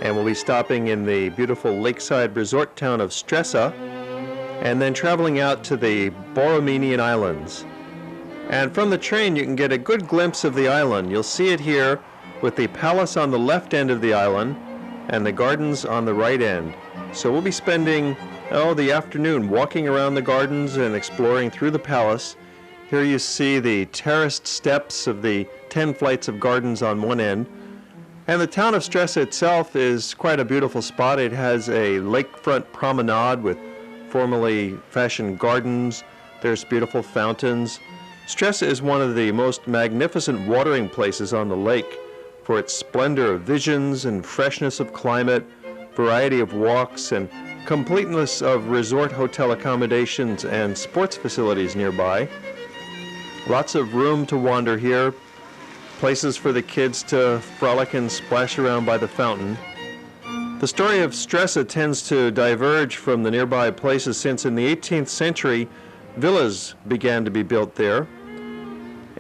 And we'll be stopping in the beautiful lakeside resort town of Stresa, and then traveling out to the Borromenian Islands. And from the train, you can get a good glimpse of the island. You'll see it here with the palace on the left end of the island and the gardens on the right end. So we'll be spending, the afternoon walking around the gardens and exploring through the palace. Here you see the terraced steps of the 10 flights of gardens on one end. And the town of Stresa itself is quite a beautiful spot. It has a lakefront promenade with formally fashioned gardens. There's beautiful fountains. Stresa is one of the most magnificent watering places on the lake for its splendor of visions and freshness of climate, variety of walks, and completeness of resort hotel accommodations and sports facilities nearby. Lots of room to wander here, places for the kids to frolic and splash around by the fountain. The story of Stresa tends to diverge from the nearby places since in the 18th century, villas began to be built there,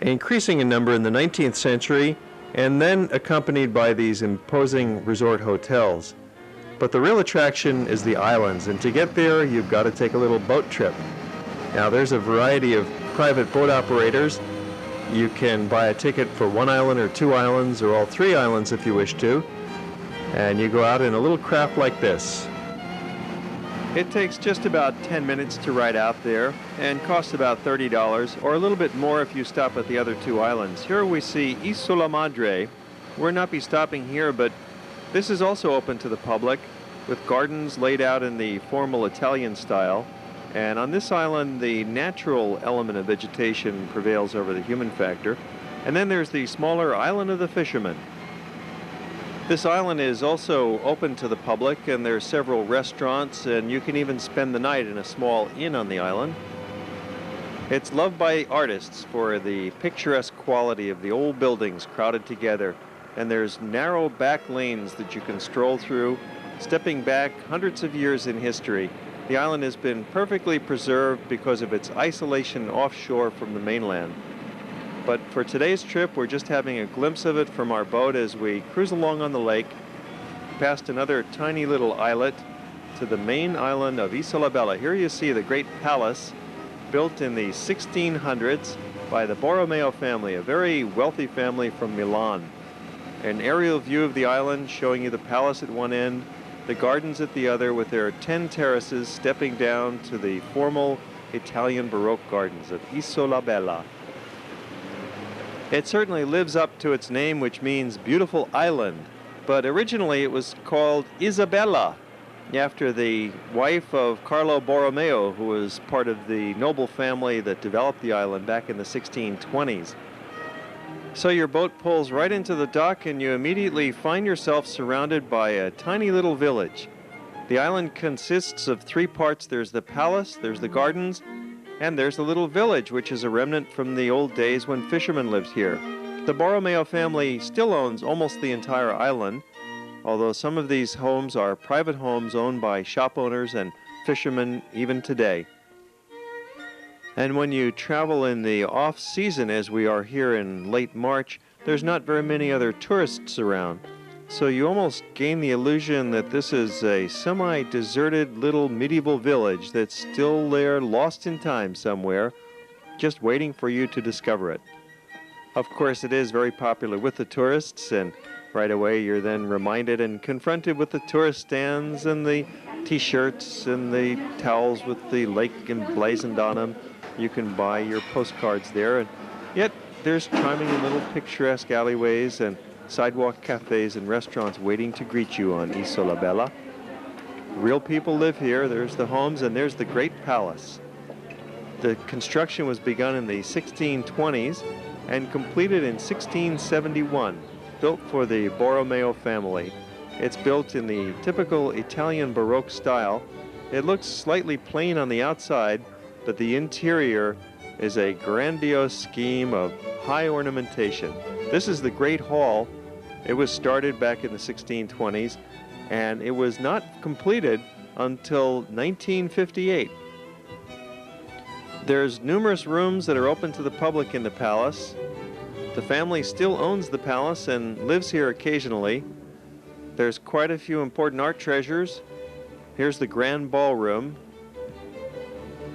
increasing in number in the 19th century, and then accompanied by these imposing resort hotels. But the real attraction is the islands, and to get there, you've got to take a little boat trip. Now, there's a variety of private boat operators. You can buy a ticket for one island or two islands or all three islands if you wish to, and you go out in a little craft like this. It takes just about 10 minutes to ride out there and costs about $30 or a little bit more if you stop at the other two islands. Here we see Isola Madre. We'll not be stopping here, but this is also open to the public with gardens laid out in the formal Italian style. And on this island, the natural element of vegetation prevails over the human factor. And then there's the smaller Island of the Fishermen. This island is also open to the public, and there are several restaurants, and you can even spend the night in a small inn on the island. It's loved by artists for the picturesque quality of the old buildings crowded together, and there's narrow back lanes that you can stroll through, stepping back hundreds of years in history. The island has been perfectly preserved because of its isolation offshore from the mainland. But for today's trip, we're just having a glimpse of it from our boat as we cruise along on the lake, past another tiny little islet to the main island of Isola Bella. Here you see the great palace built in the 1600s by the Borromeo family, a very wealthy family from Milan. An aerial view of the island showing you the palace at one end, the gardens at the other with their 10 terraces stepping down to the formal Italian Baroque gardens of Isola Bella. It certainly lives up to its name, which means beautiful island, but originally it was called Isabella, after the wife of Carlo Borromeo, who was part of the noble family that developed the island back in the 1620s. So your boat pulls right into the dock and you immediately find yourself surrounded by a tiny little village. The island consists of three parts. There's the palace, there's the gardens, and there's a little village, which is a remnant from the old days when fishermen lived here. The Borromeo family still owns almost the entire island, although some of these homes are private homes owned by shop owners and fishermen even today. And when you travel in the off-season, as we are here in late March, there's not very many other tourists around. So you almost gain the illusion that this is a semi-deserted little medieval village that's still there, lost in time somewhere, just waiting for you to discover it. Of course, it is very popular with the tourists, and right away you're then reminded and confronted with the tourist stands and the t-shirts and the towels with the lake emblazoned on them. You can buy your postcards there, and yet there's charming and little picturesque alleyways and sidewalk cafes and restaurants waiting to greet you on Isola Bella. Real people live here. There's the homes, and there's the great palace. The construction was begun in the 1620s and completed in 1671, built for the Borromeo family. It's built in the typical Italian Baroque style. It looks slightly plain on the outside, but the interior is a grandiose scheme of high ornamentation. This is the Great Hall. It was started back in the 1620s, and it was not completed until 1958. There's numerous rooms that are open to the public in the palace. The family still owns the palace and lives here occasionally. There's quite a few important art treasures. Here's the Grand Ballroom.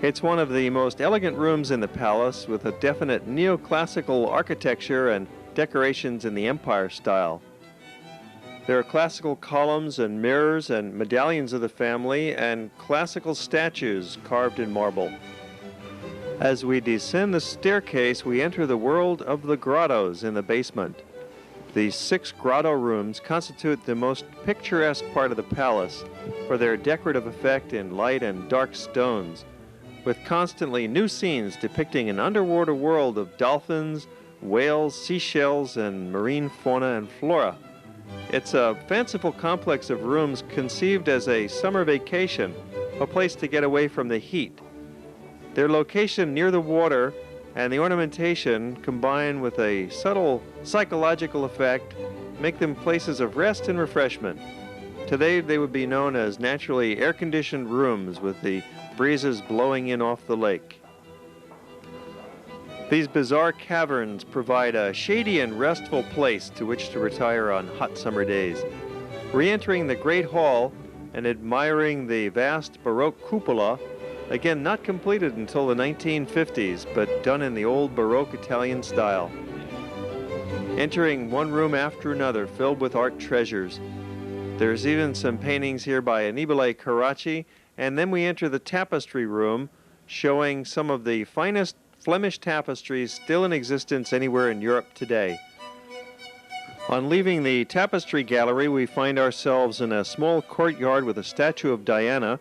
It's one of the most elegant rooms in the palace with a definite neoclassical architecture and decorations in the Empire style. There are classical columns and mirrors and medallions of the family and classical statues carved in marble. As we descend the staircase, we enter the world of the grottoes in the basement. The 6 grotto rooms constitute the most picturesque part of the palace for their decorative effect in light and dark stones, with constantly new scenes depicting an underwater world of dolphins, whales, seashells, and marine fauna and flora. It's a fanciful complex of rooms conceived as a summer vacation, a place to get away from the heat. Their location near the water and the ornamentation, combined with a subtle psychological effect, make them places of rest and refreshment. Today they would be known as naturally air-conditioned rooms with the breezes blowing in off the lake. These bizarre caverns provide a shady and restful place to which to retire on hot summer days. Re-entering the Great Hall and admiring the vast Baroque cupola, again not completed until the 1950s, but done in the old Baroque Italian style. Entering one room after another filled with art treasures. There's even some paintings here by Annibale Carracci, and then we enter the tapestry room, showing some of the finest Flemish tapestries still in existence anywhere in Europe today. On leaving the Tapestry Gallery, we find ourselves in a small courtyard with a statue of Diana,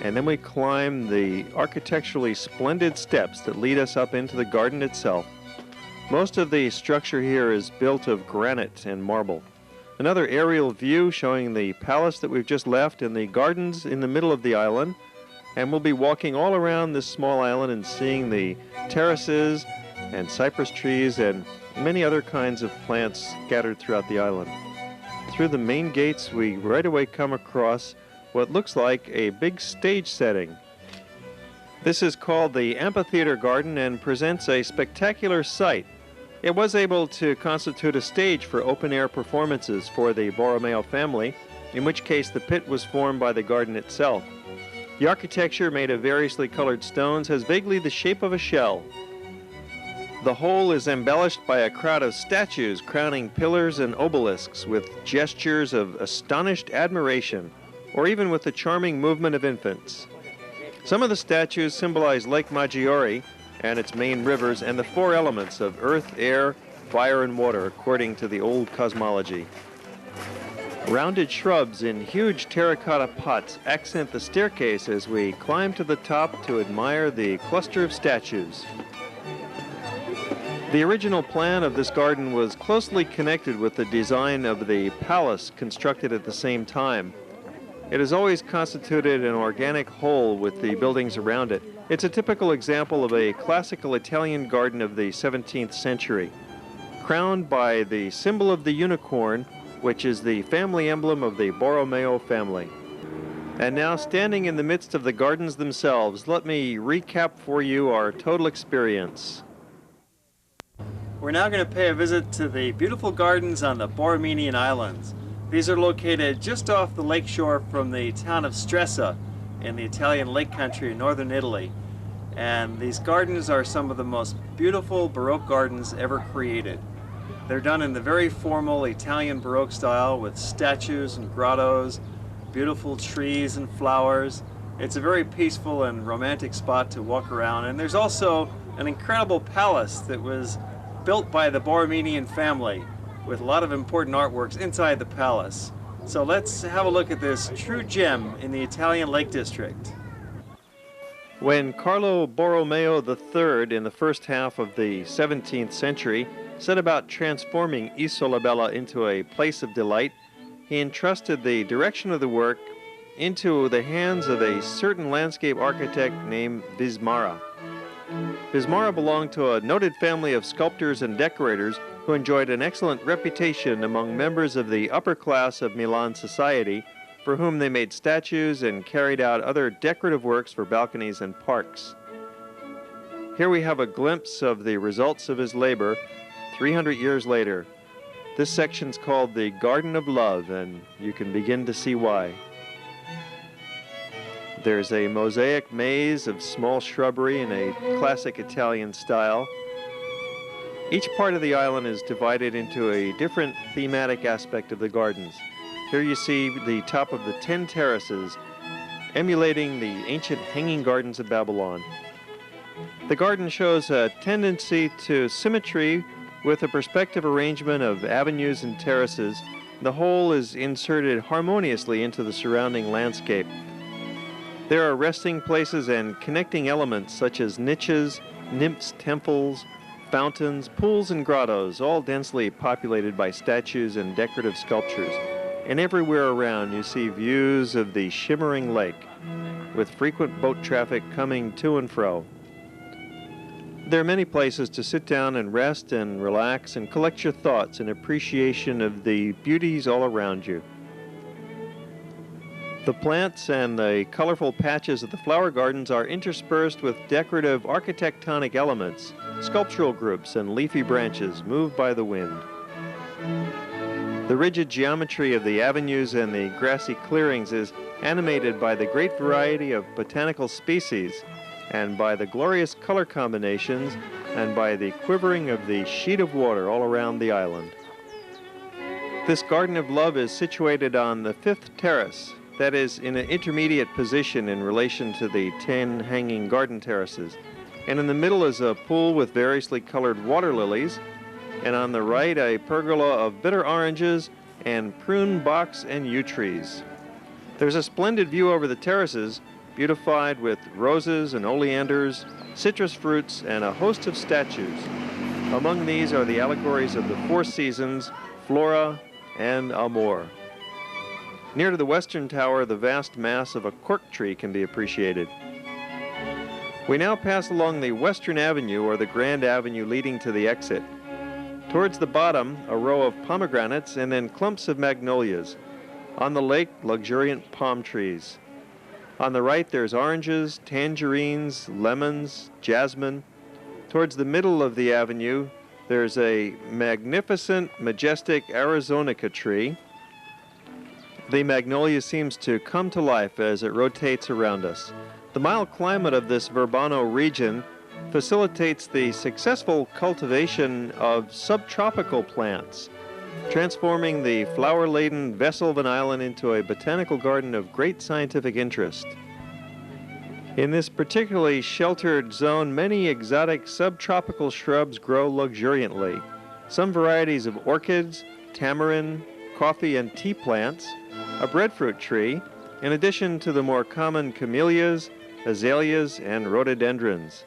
and then we climb the architecturally splendid steps that lead us up into the garden itself. Most of the structure here is built of granite and marble. Another aerial view showing the palace that we've just left and the gardens in the middle of the island. And we'll be walking all around this small island and seeing the terraces and cypress trees and many other kinds of plants scattered throughout the island. Through the main gates, we right away come across what looks like a big stage setting. This is called the Amphitheater Garden and presents a spectacular sight. It was able to constitute a stage for open-air performances for the Borromeo family, in which case the pit was formed by the garden itself. The architecture, made of variously colored stones, has vaguely the shape of a shell. The whole is embellished by a crowd of statues crowning pillars and obelisks with gestures of astonished admiration, or even with the charming movement of infants. Some of the statues symbolize Lake Maggiore and its main rivers and the 4 elements of earth, air, fire, and water, according to the old cosmology. Rounded shrubs in huge terracotta pots accent the staircase as we climb to the top to admire the cluster of statues. The original plan of this garden was closely connected with the design of the palace constructed at the same time. It has always constituted an organic whole with the buildings around it. It's a typical example of a classical Italian garden of the 17th century, crowned by the symbol of the unicorn, which is the family emblem of the Borromeo family. And now, standing in the midst of the gardens themselves, let me recap for you our total experience. We're now going to pay a visit to the beautiful gardens on the Borromenian Islands. These are located just off the lakeshore from the town of Stresa in the Italian lake country in northern Italy. And these gardens are some of the most beautiful Baroque gardens ever created. They're done in the very formal Italian Baroque style with statues and grottos, beautiful trees and flowers. It's a very peaceful and romantic spot to walk around. And there's also an incredible palace that was built by the Borromenian family with a lot of important artworks inside the palace. So let's have a look at this true gem in the Italian Lake District. When Carlo Borromeo III in the first half of the 17th century set about transforming Isola Bella into a place of delight, he entrusted the direction of the work into the hands of a certain landscape architect named Vismara. Vismara belonged to a noted family of sculptors and decorators who enjoyed an excellent reputation among members of the upper class of Milan society, for whom they made statues and carried out other decorative works for balconies and parks. Here we have a glimpse of the results of his labor 300 years later. This section's called the Garden of Love, and you can begin to see why. There's a mosaic maze of small shrubbery in a classic Italian style. Each part of the island is divided into a different thematic aspect of the gardens. Here you see the top of the 10 terraces, emulating the ancient hanging gardens of Babylon. The garden shows a tendency to symmetry with a perspective arrangement of avenues and terraces. The whole is inserted harmoniously into the surrounding landscape. There are resting places and connecting elements such as niches, nymphs' temples, fountains, pools, and grottoes, all densely populated by statues and decorative sculptures. And everywhere around you see views of the shimmering lake, with frequent boat traffic coming to and fro. There are many places to sit down and rest and relax and collect your thoughts in appreciation of the beauties all around you. The plants and the colorful patches of the flower gardens are interspersed with decorative architectonic elements, sculptural groups, and leafy branches moved by the wind. The rigid geometry of the avenues and the grassy clearings is animated by the great variety of botanical species, and by the glorious color combinations, and by the quivering of the sheet of water all around the island. This Garden of Love is situated on the 5th terrace, that is, in an intermediate position in relation to the 10 hanging garden terraces. And in the middle is a pool with variously colored water lilies, and on the right a pergola of bitter oranges and prune box and yew trees. There's a splendid view over the terraces, beautified with roses and oleanders, citrus fruits, and a host of statues. Among these are the allegories of the 4 seasons, Flora and Amor. Near to the western tower, the vast mass of a cork tree can be appreciated. We now pass along the Western Avenue, or the Grand Avenue leading to the exit. Towards the bottom, a row of pomegranates and then clumps of magnolias. On the lake, luxuriant palm trees. On the right, there's oranges, tangerines, lemons, jasmine. Towards the middle of the avenue, there's a magnificent, majestic Arizonica tree. The magnolia seems to come to life as it rotates around us. The mild climate of this Verbano region facilitates the successful cultivation of subtropical plants, transforming the flower-laden vessel of an island into a botanical garden of great scientific interest. In this particularly sheltered zone, many exotic subtropical shrubs grow luxuriantly. Some varieties of orchids, tamarind, coffee and tea plants, a breadfruit tree, in addition to the more common camellias, azaleas, and rhododendrons.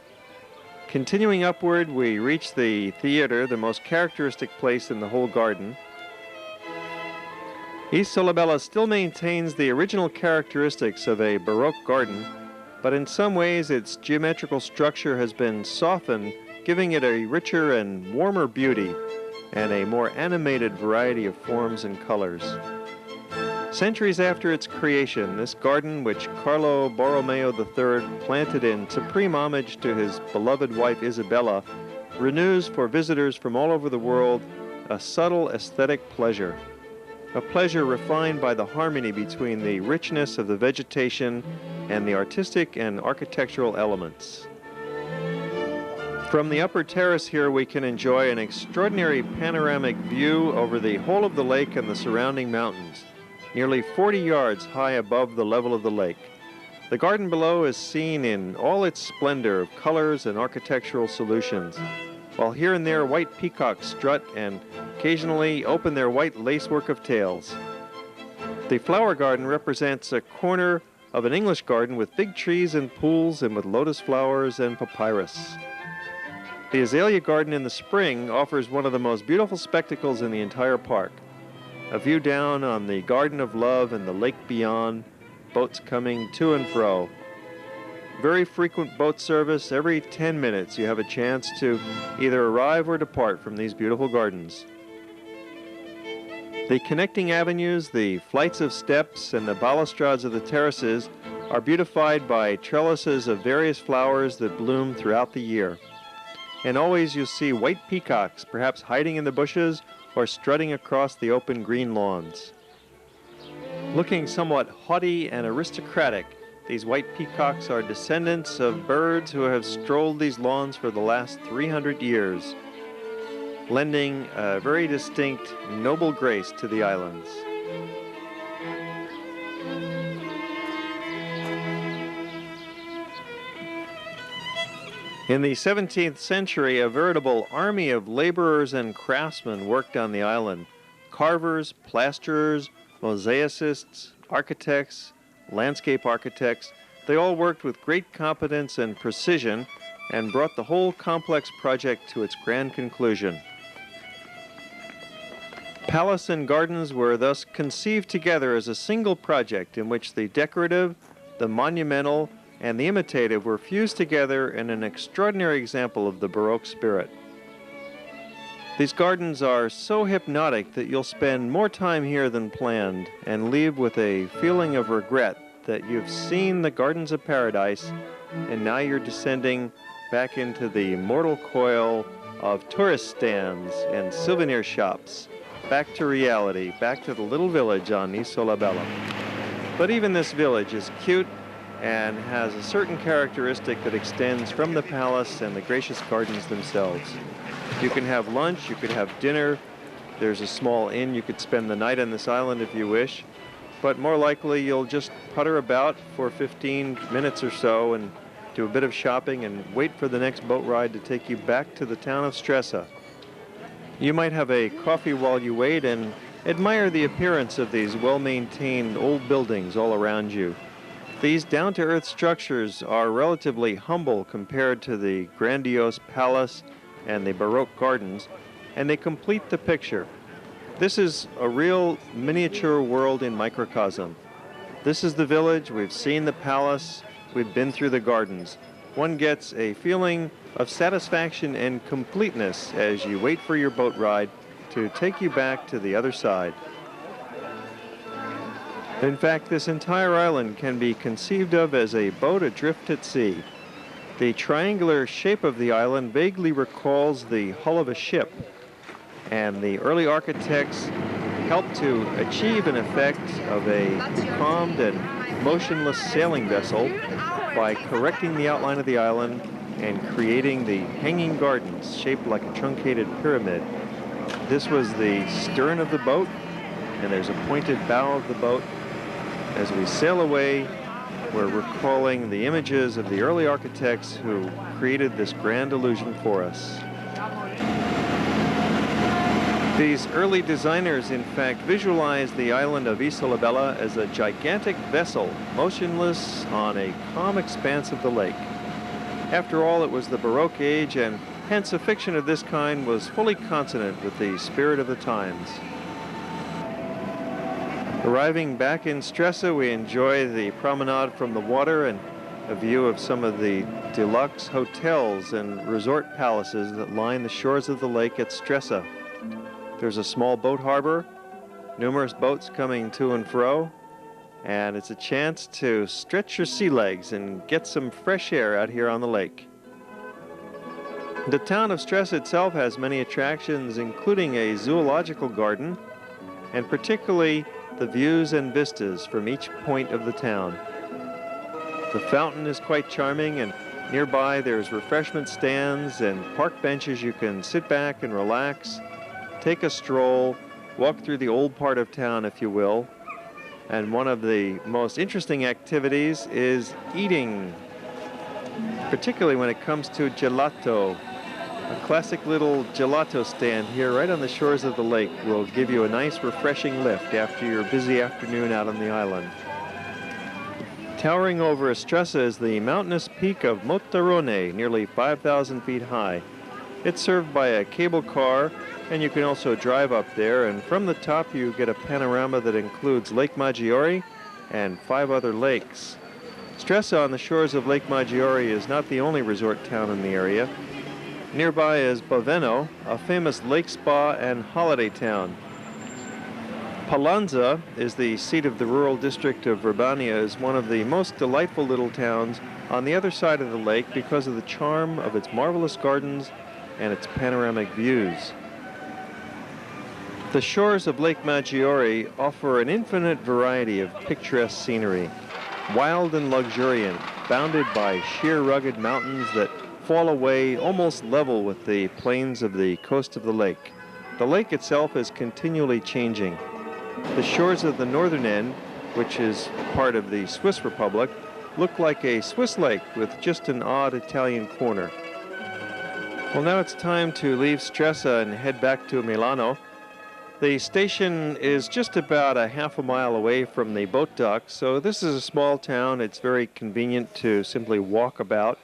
Continuing upward, we reach the theater, the most characteristic place in the whole garden. Isola Bella still maintains the original characteristics of a Baroque garden, but in some ways its geometrical structure has been softened, giving it a richer and warmer beauty and a more animated variety of forms and colors. Centuries after its creation, this garden, which Carlo Borromeo III planted in supreme homage to his beloved wife Isabella, renews for visitors from all over the world a subtle aesthetic pleasure, a pleasure refined by the harmony between the richness of the vegetation and the artistic and architectural elements. From the upper terrace here, we can enjoy an extraordinary panoramic view over the whole of the lake and the surrounding mountains, nearly 40 yards high above the level of the lake. The garden below is seen in all its splendor of colors and architectural solutions, while here and there white peacocks strut and occasionally open their white lacework of tails. The flower garden represents a corner of an English garden with big trees and pools and with lotus flowers and papyrus. The azalea garden in the spring offers one of the most beautiful spectacles in the entire park. A view down on the Garden of Love and the lake beyond, boats coming to and fro. Very frequent boat service. Every 10 minutes you have a chance to either arrive or depart from these beautiful gardens. The connecting avenues, the flights of steps, and the balustrades of the terraces are beautified by trellises of various flowers that bloom throughout the year. And always you see white peacocks, perhaps hiding in the bushes or strutting across the open green lawns. Looking somewhat haughty and aristocratic, these white peacocks are descendants of birds who have strolled these lawns for the last 300 years, lending a very distinct, noble grace to the islands. In the 17th century, a veritable army of laborers and craftsmen worked on the island. Carvers, plasterers, mosaicists, architects, landscape architects, they all worked with great competence and precision and brought the whole complex project to its grand conclusion. Palace and gardens were thus conceived together as a single project in which the decorative, the monumental, and the imitative were fused together in an extraordinary example of the Baroque spirit. These gardens are so hypnotic that you'll spend more time here than planned and leave with a feeling of regret that you've seen the gardens of paradise and now you're descending back into the mortal coil of tourist stands and souvenir shops, back to reality, back to the little village on Isola Bella. But even this village is cute and has a certain characteristic that extends from the palace and the gracious gardens themselves. You can have lunch, you could have dinner, there's a small inn, you could spend the night on this island if you wish, but more likely you'll just putter about for 15 minutes or so and do a bit of shopping and wait for the next boat ride to take you back to the town of Stresa. You might have a coffee while you wait and admire the appearance of these well-maintained old buildings all around you. These down-to-earth structures are relatively humble compared to the grandiose palace and the Baroque gardens, and they complete the picture. This is a real miniature world in microcosm. This is the village, we've seen the palace, we've been through the gardens. One gets a feeling of satisfaction and completeness as you wait for your boat ride to take you back to the other side. In fact, this entire island can be conceived of as a boat adrift at sea. The triangular shape of the island vaguely recalls the hull of a ship, and the early architects helped to achieve an effect of a calmed and motionless sailing vessel by correcting the outline of the island and creating the hanging gardens shaped like a truncated pyramid. This was the stern of the boat, and there's a pointed bow of the boat. As we sail away, we're recalling the images of the early architects who created this grand illusion for us. These early designers, in fact, visualized the island of Isola Bella as a gigantic vessel, motionless on a calm expanse of the lake. After all, it was the Baroque age, and hence a fiction of this kind was fully consonant with the spirit of the times. Arriving back in Stresa, we enjoy the promenade from the water and a view of some of the deluxe hotels and resort palaces that line the shores of the lake at Stresa. There's a small boat harbor, numerous boats coming to and fro, and it's a chance to stretch your sea legs and get some fresh air out here on the lake. The town of Stresa itself has many attractions, including a zoological garden, and particularly the views and vistas from each point of the town. The fountain is quite charming, and nearby there's refreshment stands and park benches. You can sit back and relax, take a stroll, walk through the old part of town, if you will. And one of the most interesting activities is eating, particularly when it comes to gelato. A classic little gelato stand here right on the shores of the lake will give you a nice refreshing lift after your busy afternoon out on the island. Towering over Stresa is the mountainous peak of Motorone, nearly 5,000 feet high. It's served by a cable car, and you can also drive up there, and from the top you get a panorama that includes Lake Maggiore and 5 other lakes. Stresa on the shores of Lake Maggiore is not the only resort town in the area. Nearby is Boveno, a famous lake spa and holiday town. Palanza is the seat of the rural district of Verbania, is one of the most delightful little towns on the other side of the lake because of the charm of its marvelous gardens and its panoramic views. The shores of Lake Maggiore offer an infinite variety of picturesque scenery, wild and luxuriant, bounded by sheer rugged mountains that fall away almost level with the plains of the coast of the lake. The lake itself is continually changing. The shores of the northern end, which is part of the Swiss Republic, look like a Swiss lake with just an odd Italian corner. Well, now it's time to leave Stresa and head back to Milano. The station is just about a half a mile away from the boat dock, so this is a small town. It's very convenient to simply walk about.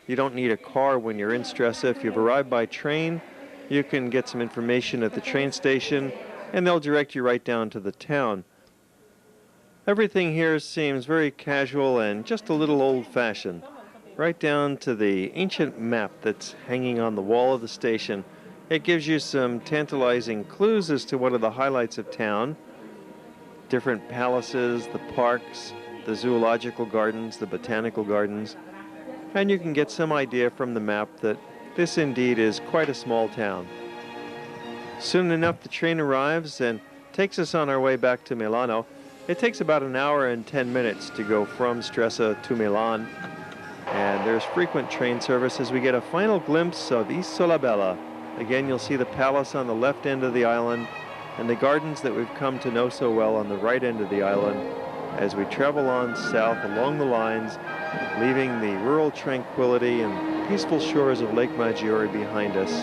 You don't need a car when you're in Stresa. If you've arrived by train, you can get some information at the train station, and they'll direct you right down to the town. Everything here seems very casual and just a little old-fashioned, right down to the ancient map that's hanging on the wall of the station. It gives you some tantalizing clues as to one of the highlights of town. Different palaces, the parks, the zoological gardens, the botanical gardens. And you can get some idea from the map that this indeed is quite a small town. Soon enough the train arrives and takes us on our way back to Milano. It takes about an hour and 10 minutes to go from Stresa to Milan. And there's frequent train service as we get a final glimpse of Isola Bella. Again, you'll see the palace on the left end of the island and the gardens that we've come to know so well on the right end of the island as we travel on south along the lines, leaving the rural tranquility and peaceful shores of Lake Maggiore behind us.